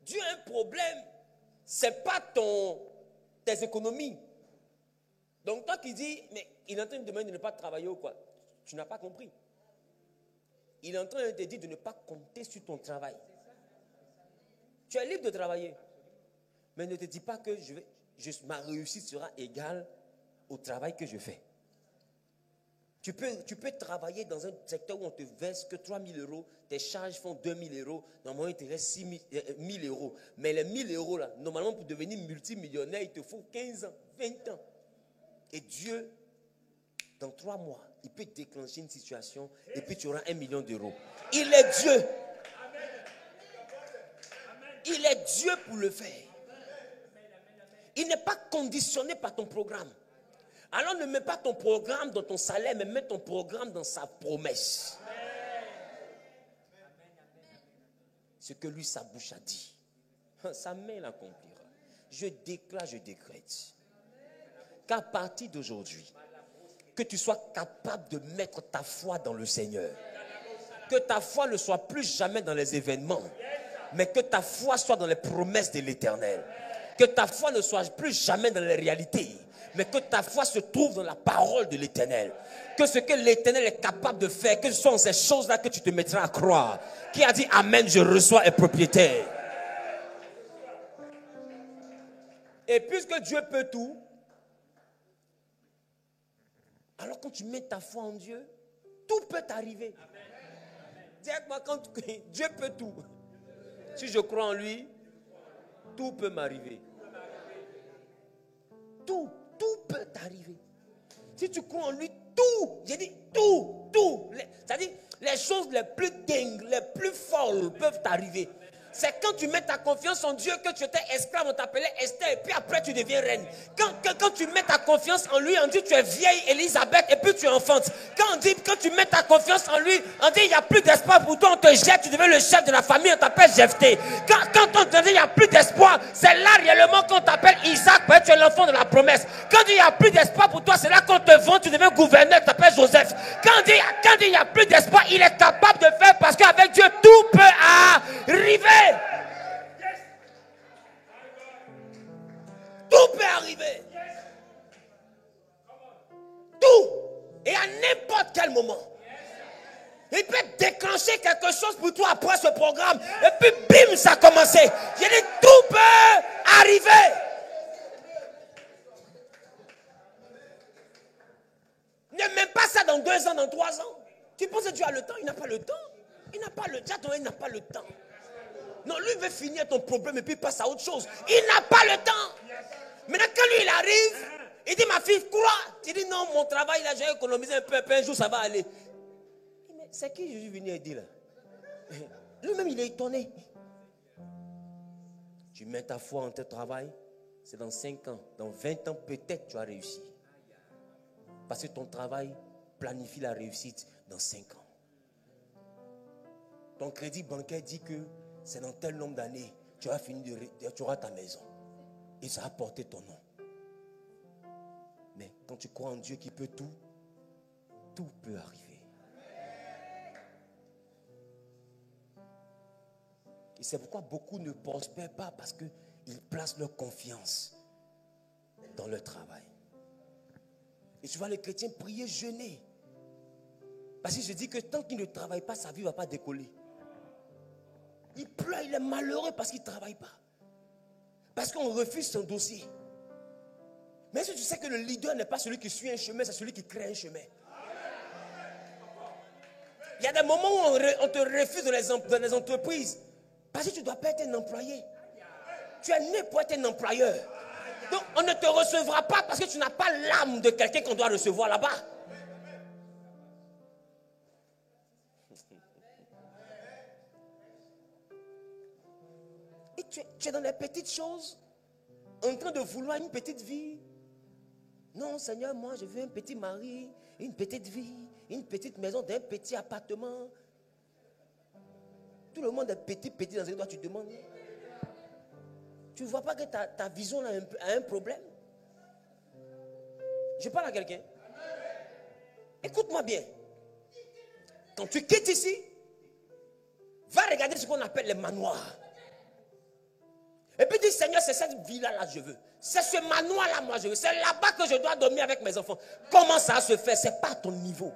Dieu a un problème. Ce n'est pas tes économies. Donc toi qui dis, mais il est en train de demander de ne pas travailler ou quoi? Tu n'as pas compris. Il est en train de te dire de ne pas compter sur ton travail. Tu es libre de travailler. Mais ne te dis pas que ma réussite sera égale au travail que je fais. Tu peux travailler dans un secteur où on te verse que 3 000 euros, tes charges font 2 000 euros, normalement il te reste 1 000 euros. Mais les 1 000 euros là, normalement pour devenir multimillionnaire, il te faut 15 ans, 20 ans. Et Dieu, dans 3 mois, il peut déclencher une situation et puis tu auras 1 million d'euros. Il est Dieu. Il est Dieu pour le faire. Il n'est pas conditionné par ton programme. Alors ne mets pas ton programme dans ton salaire, mais mets ton programme dans sa promesse. Ce que lui, sa bouche a dit, sa main l'accomplira. Je déclare, je décrète qu'à partir d'aujourd'hui, que tu sois capable de mettre ta foi dans le Seigneur. Que ta foi ne soit plus jamais dans les événements, mais que ta foi soit dans les promesses de l'Éternel. Que ta foi ne soit plus jamais dans les réalités, mais que ta foi se trouve dans la parole de l'Éternel. Que ce que l'Éternel est capable de faire, que ce sont ces choses-là que tu te mettras à croire. Qui a dit Amen, je reçois est propriétaire. Et puisque Dieu peut tout, alors quand tu mets ta foi en Dieu, tout peut t'arriver. Dis avec moi, quand Dieu peut tout. Si je crois en lui, tout peut m'arriver. Tout peut t'arriver. Si tu crois en lui, tout, j'ai dit tout. C'est-à-dire, les choses les plus dingues, les plus folles peuvent t'arriver. C'est quand tu mets ta confiance en Dieu que tu étais esclave, on t'appelait Esther, et puis après tu deviens reine. Quand tu mets ta confiance en lui, on dit tu es vieille Élisabeth, et puis tu es enfante. Quand tu mets ta confiance en lui, on dit il n'y a plus d'espoir pour toi, on te jette, tu deviens le chef de la famille, on t'appelle Jephthé. Quand on te dit il n'y a plus d'espoir, c'est là réellement qu'on t'appelle Isaac, parce que tu es l'enfant de la promesse. Quand il n'y a plus d'espoir pour toi, c'est là qu'on te vend, tu deviens gouverneur, tu t'appelles Joseph. Quand il n'y a plus d'espoir, il est capable de faire, parce qu'avec Dieu, tout peut arriver. Tout peut arriver. Tout. Et à n'importe quel moment. Il peut déclencher quelque chose pour toi après ce programme. Et puis bim, ça a commencé. J'ai dit tout peut arriver. Ne mets pas ça dans 2 ans, dans 3 ans. Tu penses que Dieu a le temps? Il n'a pas le temps. Il n'a pas le temps. Il n'a pas le temps. Non, lui veut finir ton problème et puis passe à autre chose. Il n'a pas le temps. Maintenant, quand lui, il arrive, il dit, ma fille, crois. Tu dis, non, mon travail, là, j'ai économisé un peu, un jour, ça va aller. Mais c'est qui Jésus venu aider, là? Lui-même, il est étonné. Tu mets ta foi en ton travail, c'est dans 5 ans. Dans 20 ans, peut-être, tu as réussi. Parce que ton travail planifie la réussite dans 5 ans. Ton crédit bancaire dit que c'est dans tel nombre d'années, tu auras ta maison. Et ça a porté ton nom. Mais quand tu crois en Dieu qui peut tout, tout peut arriver. Et c'est pourquoi beaucoup ne prospèrent pas, parce qu'ils placent leur confiance dans leur travail. Et tu vois les chrétiens prier, jeûner. Parce que je dis que tant qu'il ne travaille pas, sa vie ne va pas décoller. Il pleure, il est malheureux parce qu'il ne travaille pas. Parce qu'on refuse son dossier. Mais est-ce que tu sais que le leader n'est pas celui qui suit un chemin, c'est celui qui crée un chemin. Il y a des moments où on te refuse dans les entreprises. Parce que tu ne dois pas être un employé. Tu es né pour être un employeur. Donc on ne te recevra pas parce que tu n'as pas l'âme de quelqu'un qu'on doit recevoir là-bas. Et tu es dans les petites choses, en train de vouloir une petite vie. Non, Seigneur, moi je veux un petit mari, une petite vie, une petite maison, un petit appartement. Tout le monde est petit dans un endroit, tu te demandes. Tu ne vois pas que ta vision a un problème? Je parle à quelqu'un. Écoute-moi bien. Quand tu quittes ici, va regarder ce qu'on appelle les manoirs. Et puis il dit, Seigneur, c'est cette villa-là que je veux. C'est ce manoir-là, moi, je veux. C'est là-bas que je dois dormir avec mes enfants. Comment ça se fait? Ce n'est pas à ton niveau.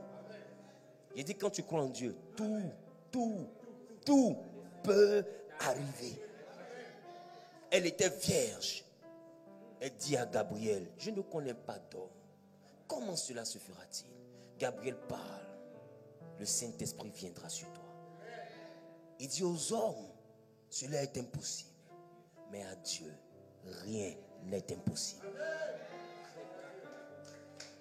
Il dit, quand tu crois en Dieu, tout peut arriver. Elle était vierge. Elle dit à Gabriel, je ne connais pas d'homme. Comment cela se fera-t-il? Gabriel parle. Le Saint-Esprit viendra sur toi. Il dit aux hommes, cela est impossible. Mais à Dieu, rien n'est impossible.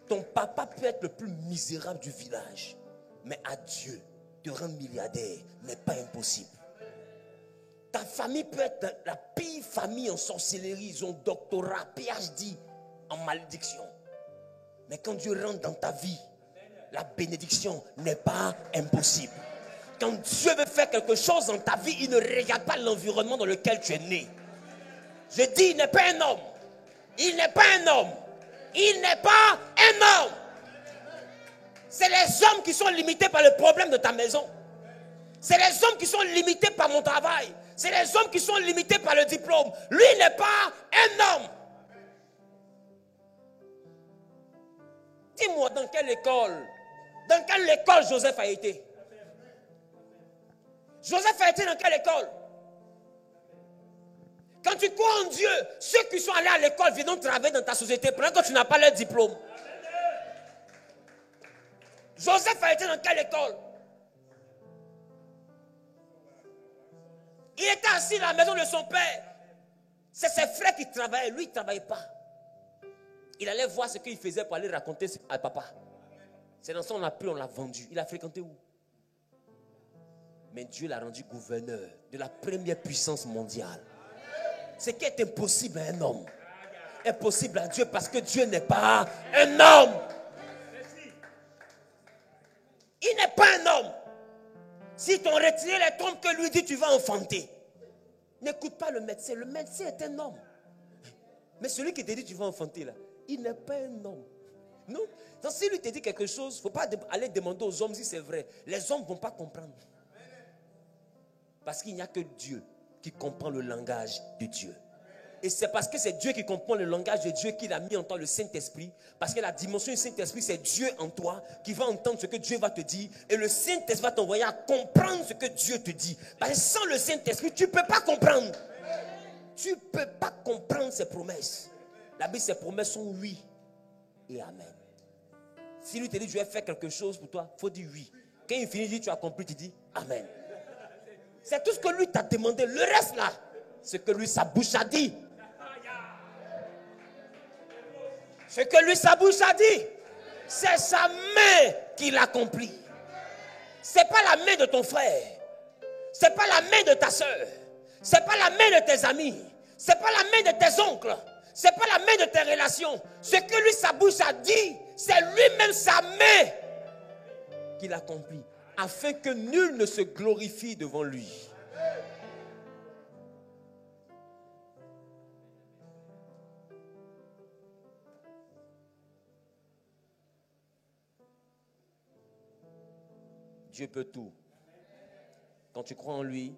Ton papa peut être le plus misérable du village. Mais à Dieu, te rendre milliardaire n'est pas impossible. Ta famille peut être la pire famille en sorcellerie. Ils ont doctorat, PhD en malédiction. Mais quand Dieu rentre dans ta vie, la bénédiction n'est pas impossible. Quand Dieu veut faire quelque chose dans ta vie, il ne regarde pas l'environnement dans lequel tu es né. Je dis, il n'est pas un homme. Il n'est pas un homme. Il n'est pas un homme. C'est les hommes qui sont limités par le problème de ta maison. C'est les hommes qui sont limités par mon travail. C'est les hommes qui sont limités par le diplôme. Lui n'est pas un homme. Dis-moi dans quelle école Joseph a été? Joseph a été dans quelle école? Quand tu crois en Dieu, ceux qui sont allés à l'école viennent travailler dans ta société pendant que tu n'as pas leur diplôme. Joseph a été dans quelle école? Il était assis dans la maison de son père. C'est ses frères qui travaillaient. Lui, il ne travaillait pas. Il allait voir ce qu'il faisait pour aller raconter à papa. C'est dans son appel, on l'a vendu. Il a fréquenté où? Mais Dieu l'a rendu gouverneur de la première puissance mondiale. Ce qui est impossible à un homme est possible à Dieu parce que Dieu n'est pas un homme. Il n'est pas un homme. Si t'ont retiré les trompes que lui dit, tu vas enfanter. N'écoute pas le médecin. Le médecin est un homme. Mais celui qui te dit tu vas enfanter là, il n'est pas un homme. Non. Donc si lui te dit quelque chose, il ne faut pas aller demander aux hommes si c'est vrai. Les hommes ne vont pas comprendre. Parce qu'il n'y a que Dieu qui comprend le langage de Dieu. Et c'est parce que c'est Dieu qui comprend le langage de Dieu qu'il a mis en toi le Saint-Esprit. Parce que la dimension du Saint-Esprit, c'est Dieu en toi qui va entendre ce que Dieu va te dire. Et le Saint-Esprit va t'envoyer à comprendre ce que Dieu te dit. Parce que sans le Saint-Esprit, tu ne peux pas comprendre. Tu ne peux pas comprendre ses promesses. La Bible, ses promesses sont oui et amen. Si lui te dit, je vais faire quelque chose pour toi, il faut dire oui. Quand il finit, il dit, tu as compris, tu dis amen. C'est tout ce que lui t'a demandé. Le reste là, ce que lui, sa bouche a dit. Ce que lui, sa bouche a dit, c'est sa main qui l'accomplit. Ce n'est pas la main de ton frère. Ce n'est pas la main de ta soeur. Ce n'est pas la main de tes amis. Ce n'est pas la main de tes oncles. Ce n'est pas la main de tes relations. Ce que lui, sa bouche a dit, c'est lui-même sa main qui l'accomplit. Afin que nul ne se glorifie devant lui. Dieu peut tout. Quand tu crois en lui,